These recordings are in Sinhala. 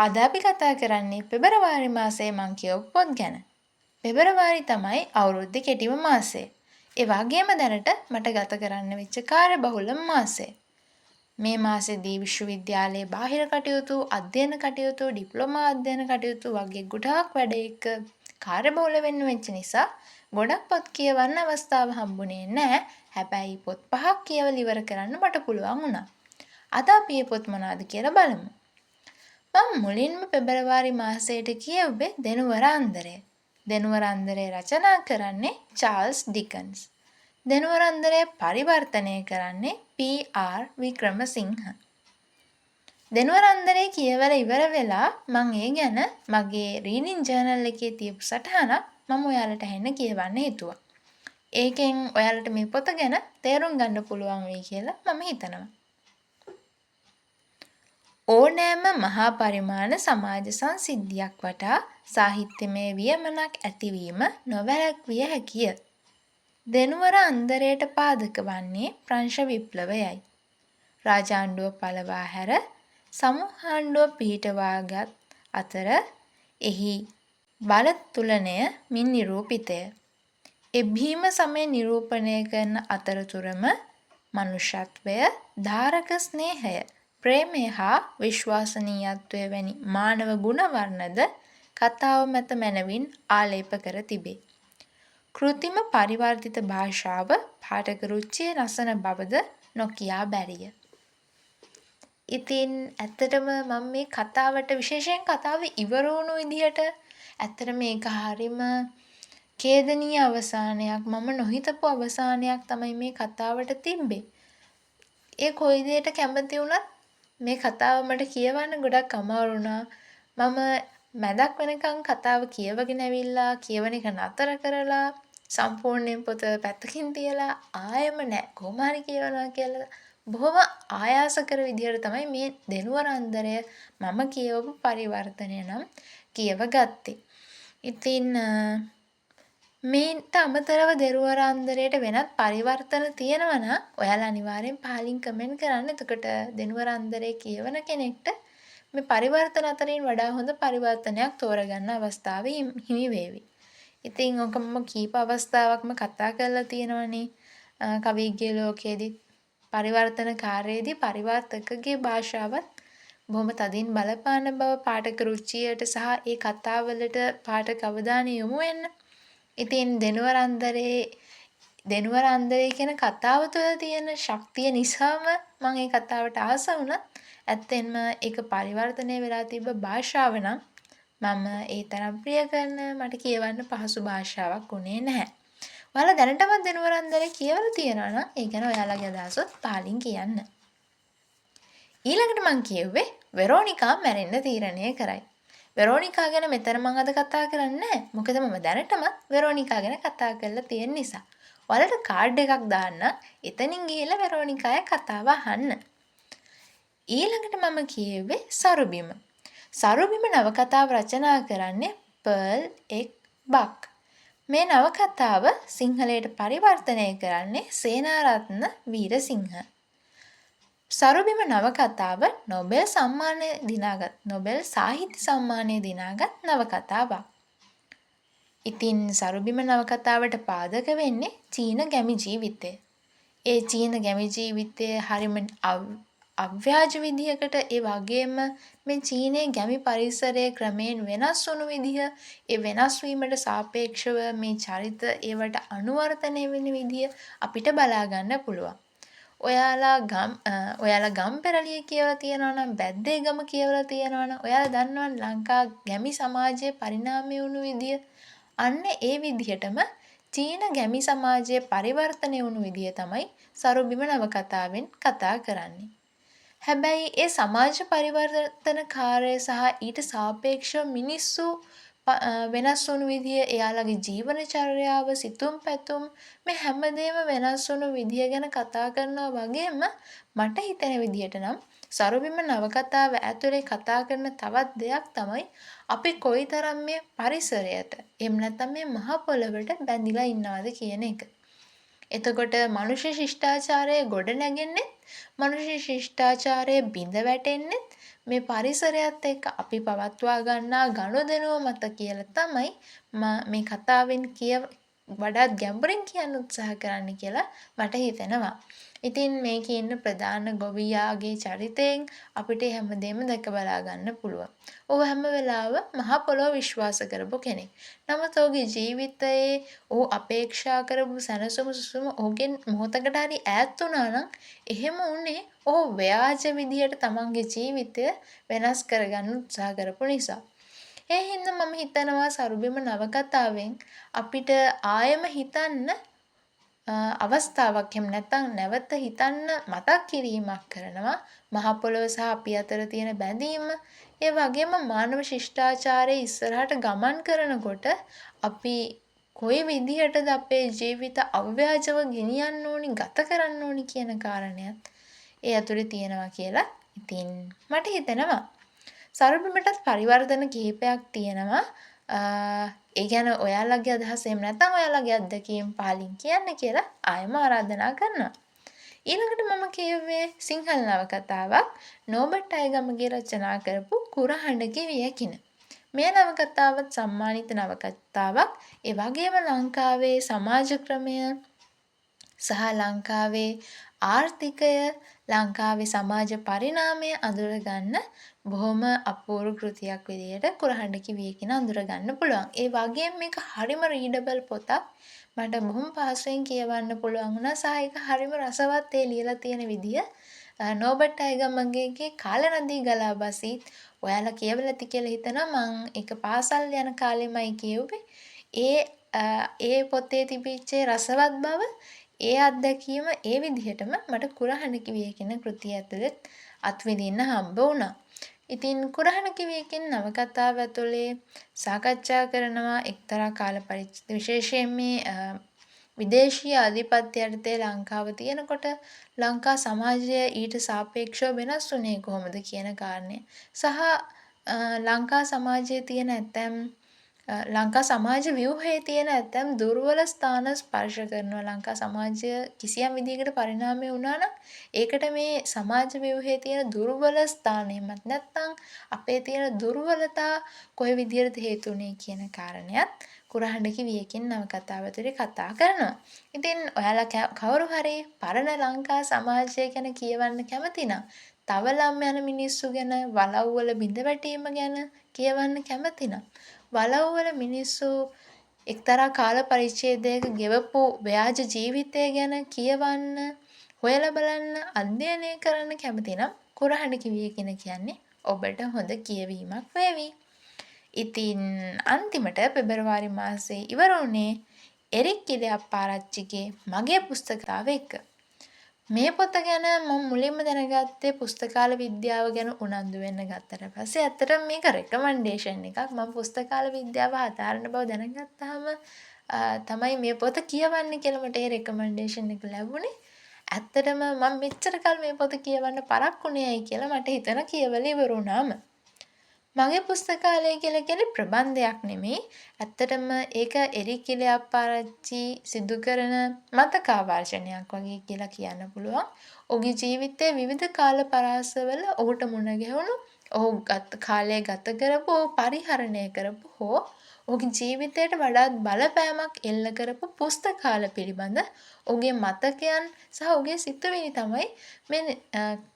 අද අපි කතා කරන්නේ පෙබරවාරි මාසයේ මං කියවපු පොත් ගැන. පෙබරවාරි තමයි අවුරුද්දේ කෙටිම මාසය. ඒ වගේම දැනට මට ගත කරන්න වෙච්ච කාර්යබහුලම මාසය. මේ මාසෙදී විශ්වවිද්‍යාලයේ බාහිර කටයුතු, අධ්‍යයන කටයුතු, ඩිප්ලෝමා අධ්‍යයන කටයුතු වගේ ගොඩාක් වැඩ එක්ක කාර්යබහුල වෙන්න වෙච්ච නිසා ගොඩක් පොත් කියවන්න අවස්ථාව හම්බුනේ නැහැ. හැබැයි පොත් 5ක් කියවලා ඉවර කරන්න මට පුළුවන් වුණා. අද අපි මේ පොත් මොනවද කියලා බලමු. මම මුලින්ම පෙබරවාරි මාසයට කියවුවේ දෙනුවරාන්දරය. දෙනුවරාන්දරය රචනා කරන්නේ චාල්ස් ඩිකන්ස්. දෙනුවරාන්දරය පරිවර්තනය කරන්නේ පී.ආර්. වික්‍රමසිංහ. දෙනුවරාන්දරය කියවලා ඉවර වෙලා මම ඒ ගැන මගේ රීඩින් ජර්නල් එකේ තියපු සටහනක් මම ඔයාලට ඇහෙන්න කියවන්න හිතුවා. ඒකෙන් ඔයාලට මේ පොත ගැන තේරුම් ගන්න පුළුවන් වෙයි කියලා මම හිතනවා. ඕනෑම මහා පරිමාණ සමාජ සංසිද්ධියක් වටා සාහිත්‍යමය වියමනක් ඇතිවීම නොවැළැක්විය හැකිය. දෙනුවර අන්දරයට පාදක වන්නේ ප්‍රංශ විප්ලවයයි. රාජාණ්ඩුව පළවා හැර සමූහාණ්ඩුව පිහිටවාගත් අතර එහි බල තුලනය මින් නිරූපිතය. එබ්බීම සමය නිරූපණය කරන අතරතුරම මනුෂ්‍යත්වය, ධාරක ස්නේහය, ප්‍රේමය හා විශ්වාසනීයත්වය වැනි මානව ගුණවර්ණද කතාව මත මැනවින් ආලේප කර තිබේ. කෘතිම පරිවර්තිත භාෂාව පාඨක රුචිය නසන බවද නොකියා බැරිය. ඉතින් ඇත්තටම මම මේ කතාවට විශේෂයෙන් කතාව ඉවර වුණු විදිහට ඇත්තට මේක හරීම ඛේදනීය අවසානයක්, මම නොහිතපු අවසානයක් තමයි මේ කතාවට තිබ්බේ. ඒ කොයි දෙයකට කැමති වුණත් මේ කතාව මට කියවන්න ගොඩක් අමාරු වුණා. මම මැදක් වෙනකන් කතාව කියවගෙන ඇවිල්ලා කියවන එක නතර කරලා සම්පූර්ණයෙන් පොත පැත්තකින් තියලා ආයෙම නෑ කොහොම හරි කියවනවා කියලා බොහොම ආයාසකර විදිහට තමයි මේ දෙනුවරාන්දරය මම කියවපු පරිවර්තනය නම් කියවගත්තේ. ඉතින් මේට අමතරව දෙනුවරාන්දරයට වෙනත් පරිවර්තන තියෙනවා නම් ඔයාලා අනිවාර්යෙන් පහලින් කමෙන්ට් කරන්න. එතකොට දෙනුවරාන්දරේ කියවන කෙනෙක්ට මේ පරිවර්තන අතරින් වඩා හොඳ පරිවර්තනයක් තෝරගන්න අවස්ථාව හිමි වේවි. ඉතින් ඔක මම කීප අවස්ථාවක්ම කතා කරලා තියෙනවනේ. කවිගේ ලෝකයේදී පරිවර්තන කාර්යයේදී පරිවර්තකගේ භාෂාවත් බොහොම තදින් බලපාන බව පාඨක රුචියට සහ ඒ කතාවලට පාඨක අවධානය යොමු වෙන්න. ඉතින් දෙනුවරාන්දරේ කියන කතාව තුළ තියෙන ශක්තිය නිසාම මම ඒ කතාවට ආස වුණා. ඇත්තෙන්ම ඒක පරිවර්තනය වෙලා තිබ්බ භාෂාව නම් මම ඒ තරම් ප්‍රිය කරන මට කියවන්න පහසු භාෂාවක් උනේ නැහැ. ඔයාලා දැනටමත් දෙනුවරාන්දරේ කියවලා තියෙනවා නම් ඒ ගැන ඔයාලගේ අදහසත් පහලින් කියන්න. ඊළඟට මම කියුවේ වෙරෝනිකා මැරෙන්න තීරණය කරයි. වෙරෝනිකා ගැන මෙතන මම අද කතා කරන්නේ නැහැ. මොකද මම දැනටමත් වෙරෝනිකා ගැන කතා කරලා තියෙන නිසා. ඔයාලට කාඩ් එකක් දාන්න. එතනින් ගිහලා වෙරෝනිකාගේ කතාව අහන්න. ඊළඟට මම කියුවේ සරුබිම. සරුබිම නවකතාව රචනා කරන්නේ පර්ල් එක් බක්. මේ නවකතාව සිංහලයට පරිවර්තනය කරන්නේ සේනාරත්න වීරසිංහ. සරුබිම නවකතාව නොබෙල් සාහිත්‍ය සම්මානය දිනාගත් නවකතාවක්. ඉතින් සරුබිම නවකතාවට පාදක වෙන්නේ චීන ගැමි ජීවිතය. ඒ චීන ගැමි ජීවිතය හරිම අව්‍යාජ විදිහකට, ඒ වගේම මේ චීනයේ ගැමි පරිසරය ක්‍රමයෙන් වෙනස් වුණු විදිහ, ඒ වෙනස් වීමට සාපේක්ෂව මේ චරිත ඒවට අනුවර්තනය වෙන විදිහ අපිට බලා ගන්න පුළුවන්. ඔයාලා ගම්පෙරළිය කියවලා තියෙනවා නම්, බැද්දේ ගම කියවලා තියෙනවා නම්, ඔයාලා දන්නවා ලංකා ගැමි සමාජයේ පරිණාමය වුණු විදිය. අන්න ඒ විදිහටම චීන ගැමි සමාජයේ පරිවර්තනය වුණු විදිය තමයි සරුබිම නවකතාවෙන් කතා කරන්නේ. හැබැයි ඒ සමාජ පරිවර්තන කාර්යය සහ ඊට සාපේක්ෂව මිනිස්සු වෙනස් වුණු විදිය, එයාලගේ ජීවන චර්යාව, සිතුම් පැතුම්, මේ හැමදේම වෙනස් වුණු විදිය ගැන කතා කරනවා වගේම මට හිතෙන විදියට නම් සරුබිම නවකතාව ඇතුලේ කතා කරන තවත් දෙයක් තමයි අපි කොයිතරම් මේ පරිසරයට, එහෙම නැත්නම් මේ මහ පොළොවට බැඳිලා ඉන්නවද කියන එක. එතකොට මනුෂ්‍ය ශිෂ්ටාචාරය ගොඩ නැගෙන්නේ, මනුෂ්‍ය ශිෂ්ටාචාරය බිඳ වැටෙන්නේ මේ පරිසරයත් එක්ක අපි පවත්වා ගන්නා ගනුදෙනුව මත කියලා තමයි මේ කතාවෙන් වඩාත් ගැඹුරින් කියන්න උත්සාහ කරන්න කියලා මට හිතෙනවා. ඉතින් මේකේ ඉන්න ප්‍රධාන ගොවියාගේ චරිතයෙන් අපිට හැමදේම දැක බලා ගන්න පුළුවන්. ඔහු හැම වෙලාවෙම මහ පොළොව විශ්වාස කරපු කෙනෙක්. නමුත් ඔහුගේ ජීවිතයේ ඔහු අපේක්ෂා කරපු සැනසුම සුසුම ඔහුගෙන් මොහොතකට හරි ඈත් වුණා නම් එහෙම උනේ ඔහු ව්‍යාජ විදියට තමන්ගේ ජීවිතය වෙනස් කරගන්න උත්සාහ කරපු නිසා. ඒ හින්දා මම හිතනවා සරුබිම නවකතාවෙන් අපිට ආයෙම හිතන්න අවස්ථාවක් එහෙම නැත්නම් නැවත හිතන්න මතක් කිරීමක් කරනවා මහ පොළොව සහ අපි අතර තියෙන බැඳීම. ඒ වගේම මානව ශිෂ්ටාචාරයේ ඉස්සරහට ගමන් කරනකොට අපි කොයි විදිහටද අපේ ජීවිත අව්‍යාජව ගෙනියන්න ඕනි ගත කරන්න ඕනි කියන කාරණයක් ඒ ඇතුලේ තියෙනවා කියලා ඉතින් මට හිතෙනවා. සරුබිමටත් පරිවර්තන කිහිපයක් තියෙනවා. ඒ ගැන ඔයාලගේ අදහස එහෙම නැත්නම් ඔයාලගේ අත්දැකීම් පහලින් කියන්න කියලා ආයෙම ආරාධනා කරනවා. ඊළඟට මම කියුවේ සිංහල නවකතාවක් නෝබර්ට් අයගමගේ රචනා කරපු කුරහඬකි වියකින. මේ නවකතාවත් සම්මානිත නවකතාවක්. ඒ වගේම ලංකාවේ සමාජ ක්‍රමය සහ ලංකාවේ ආර්ථිකය ලංකාවේ සමාජ පරිණාමය අඳුරගන්න බොහොම අපූර්ව කෘතියක් විදිහට කුරහඬකි වියකින අඳුරගන්න පුළුවන්. ඒ වගේම මේක හරිම රීඩබල් පොතක්. මට බොහොම පහසුවෙන් කියවන්න පුළුවන් වුණා සහ ඒක හරිම රසවත් ඒ ලියලා තියෙන විදිය. නෝබර්ට් අයගමගේ කාලනදී ගලා බසීත් ඔයාලා කියවලා ඇති කියලා හිතනවා. මම ඒක පාසල් යන කාලෙමයි කියුවේ. ඒ පොතේ තිබිච්ච රසවත් බව ඒ අත්දැකීම ඒ විදිහටම මට කුරහඬකි වියකින කෘතිය ඇතුළේ අත්විඳින්න හම්බ වුණා. ඉතින් කුරහඬකි වියකින නවකතාව ඇතුලේ සාකච්ඡා කරනවා එක්තරා කාල පරිච්ඡේද විශේෂයෙන් මේ විදේශීය ආධිපත්‍ය යටතේ ලංකාව තියෙනකොට ලංකා සමාජය ඊට සාපේක්ෂව වෙනස් වුණේ කොහොමද කියන කාරණය සහ ලංකා සමාජයේ තියෙන ඇතැම් ලංකා සමාජ ව්‍යුහයේ තියෙන ඇතැම් දුර්වල ස්ථාන ස්පර්ශ කරනවා. ලංකා සමාජය කිසියම් විදිහකට පරිණාමය වුණා නම් ඒකට මේ සමාජ ව්‍යුහයේ තියෙන දුර්වල ස්ථාන එහෙමත් නැත්නම් අපේ තියෙන දුර්වලතා කොයි විදිහටද හේතුුනේ කියන කාරණයක් කුරහඬකි වියකින නවකතාව ඇතුලේ කතා කරනවා. ඉතින් ඔයාලා කවුරු හරි පරණ ලංකා සමාජය ගැන කියවන්න කැමති නම් තවලම් යන මිනිස්සු ගැන වලව්වල බිඳ වැටීම ගැන කියවන්න කැමති නම් වලව්වල මිනිස්සු එක්තරා කාල පරිච්ඡේදයක ගෙවපු ව්‍යාජ ජීවිතය ගැන කියවන්න හොයලා බලන්න අධ්‍යයනය කරන්න කැමති නම් කුරහඬකි වියකින කියන්නේ ඔබට හොඳ කියවීමක් වේවි. ඉතින් අන්තිමට පෙබරවාරි මාසේ ඉවර වුණේ එරික් ඉලයප්පාරච්චිගේ මගේ පුස්තකාව එක්ක. මේ පොත ගැන මම මුලින්ම දැනගත්තේ පුස්තකාල විද්‍යාව ගැන උනන්දු වෙන්න ගත්තට පස්සේ ඇත්තටම මේක රෙකමන්ඩේෂන් එකක්. මම පුස්තකාල විද්‍යාව හදාරන බව දැනගත්තාම තමයි මේ පොත කියවන්න කියලා මට ඒ රෙකමන්ඩේෂන් එක ලැබුණේ. ඇත්තටම මම මෙච්චර කල් මේ පොත කියවන්න පරක්කුණේයි කියලා මට හිතන කියවල ඉවර වුණාම මගේ පුස්තකාලය කියලා කියන්නේ ප්‍රබන්ධයක් නෙමෙයි. ඇත්තටම ඒක එරික් ඉලයප්පාරච්චි සිදු කරන මතකාවර්ජනයක් වගේ කියලා කියන්න පුළුවන්. ඔහුගේ ජීවිතයේ විවිධ කාල පරාසවල ඔහුට මුණ ගැහුණු ඔහු කාලය ගත කරපු පරිහරණය කරපු හෝ ඔහුගේ ජීවිතයට වඩාත් බලපෑමක් එල්ල කරපු පුස්තකාල පිළිබඳ ඔහුගේ මතකයන් සහ ඔහුගේ සිතුවිලි තමයි මේ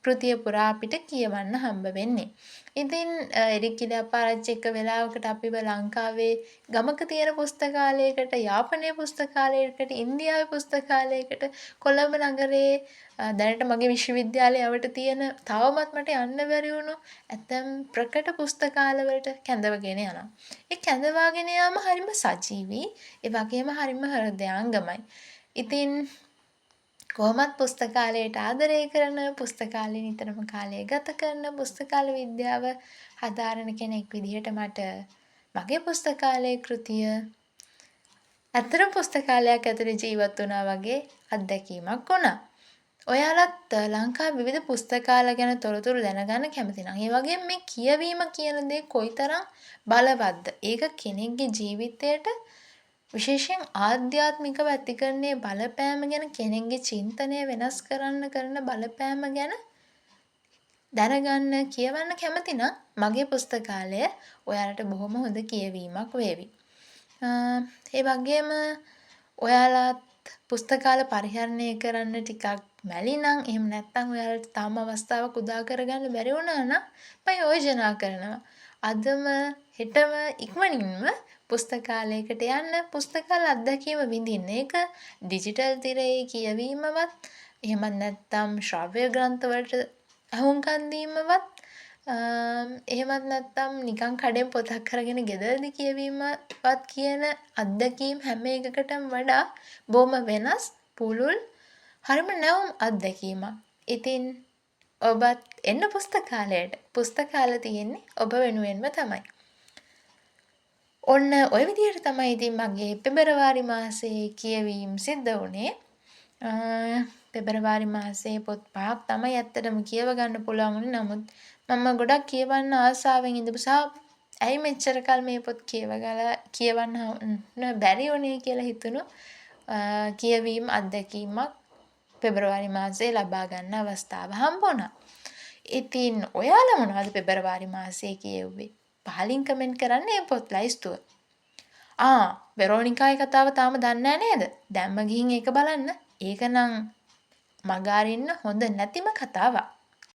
කෘතිය පුරා අපිට කියවන්න හම්බ වෙන්නේ. ඉතින් එරික් ඉලයප්පාරච්චි එක්ක වෙලාවකට අපිව ලංකාවේ ගමක තියෙන පුස්තකාලයකට, යාපනයේ පුස්තකාලයකට, ඉන්දියාවේ පුස්තකාලයකට, කොළඹ නගරේ දැනට මගේ විශ්වවිද්‍යාලයේ යවට තියෙන තවමත් මට යන්න බැරි වුණු ඇතම් ප්‍රකට පුස්තකාලවලට කැඳවගෙන යනවා. ඒ කැඳවාගෙන යාම හරිම සජීවී, ඒ වගේම හරිම හෘදයාංගමයි. ඉතින් කොහොමත් පුස්තකාලයට ආදරය කරන, පුස්තකාලේ නිතරම කාලය ගත කරන, පුස්තකාල විද්‍යාව හදාරන කෙනෙක් විදිහට මට මගේ පුස්තකාලයේ කෘතිය ඇත්තටම පුස්තකාලයක් ඇතුලේ ජීවත් වුණා වගේ අත්දැකීමක් වුණා. ඔයාලත් ලංකාවේ විවිධ පුස්තකාල ගැන තොරතුරු දැනගන්න කැමති නම් ඒ වගේම මේ කියවීම කියන දේ කොයිතරම් බලවත්ද? ඒක කෙනෙක්ගේ ජීවිතයට විශේෂයෙන් ආධ්‍යාත්මිකව ඇතිකරන්නේ බලපෑම ගැන කෙනෙක්ගේ චින්තනය වෙනස් කරන්න කරන බලපෑම ගැන දැනගන්න කියවන්න කැමති නම් මගේ පුස්තකාලය ඔයාලට බොහොම හොඳ කියවීමක් වේවි. ඒ වගේම ඔයාලත් පුස්තකාල පරිහරණය කරන්න ටිකක් මැලි නම් එහෙම නැත්නම් ඔයාලට තාම අවස්ථාවක් උදා කරගන්න බැරි වුණා නම් මම යෝජනා කරනවා අදම හෙටම ඉක්මනින්ම පුස්තකාලයකට යන්න පුස්තකාල අත්දැකීම විඳින්න. ඒක ඩිජිටල් තිරයේ කියවීමවත් එහෙමත් නැත්නම් ශ්‍රව්‍ය ග්‍රන්ථ වලට අහුම්කන් දීමවත් එහෙමත් නැත්නම් නිකන් කඩෙන් පොතක් අරගෙන ගෙදරදී කියවීමවත් කියන අත්දැකීම් හැම එකකටම වඩා බොහොම වෙනස් පුළුල් හරිම නැවුම් අත්දැකීමක්. ඉතින් ඔබත් එන්න පුස්තකාලයට. පුස්තකාල තියෙන්නේ ඔබ වෙනුවෙන්ම තමයි. ඔන්න ওই විදිහට තමයි ඉතින් මගේ පෙබරවාරි මාසයේ කියවීම සිද්ධ වුණේ. පෙබරවාරි මාසයේ පොත් 5ක් තමයි ඇත්තටම කියව ගන්න පුළුවන් වුණේ. නමුත් මම ගොඩක් කියවන්න ආසාවෙන් ඉඳපු සහ ඇයි මෙච්චර කල් මේ පොත් කියවන්න බැරි වුණේ කියලා හිතුණු කියවීම අත්දැකීමක් පෙබරවාරි මාසයේ ලබා ගන්න අවස්ථාව හම්බ වුණා. ඉතින් ඔයාලා මොනවද පෙබරවාරි මාසයේ කියෙව්වේ? පහලින් කමෙන්ට් කරන්න මේ පොත් ලයිස්තුව. වෙරෝනිකාගේ කතාව තාම දන්නේ නේද? දැම්ම ගිහින් ඒක බලන්න. ඒක නම් මග අරින්න හොඳ නැතිම කතාවක්.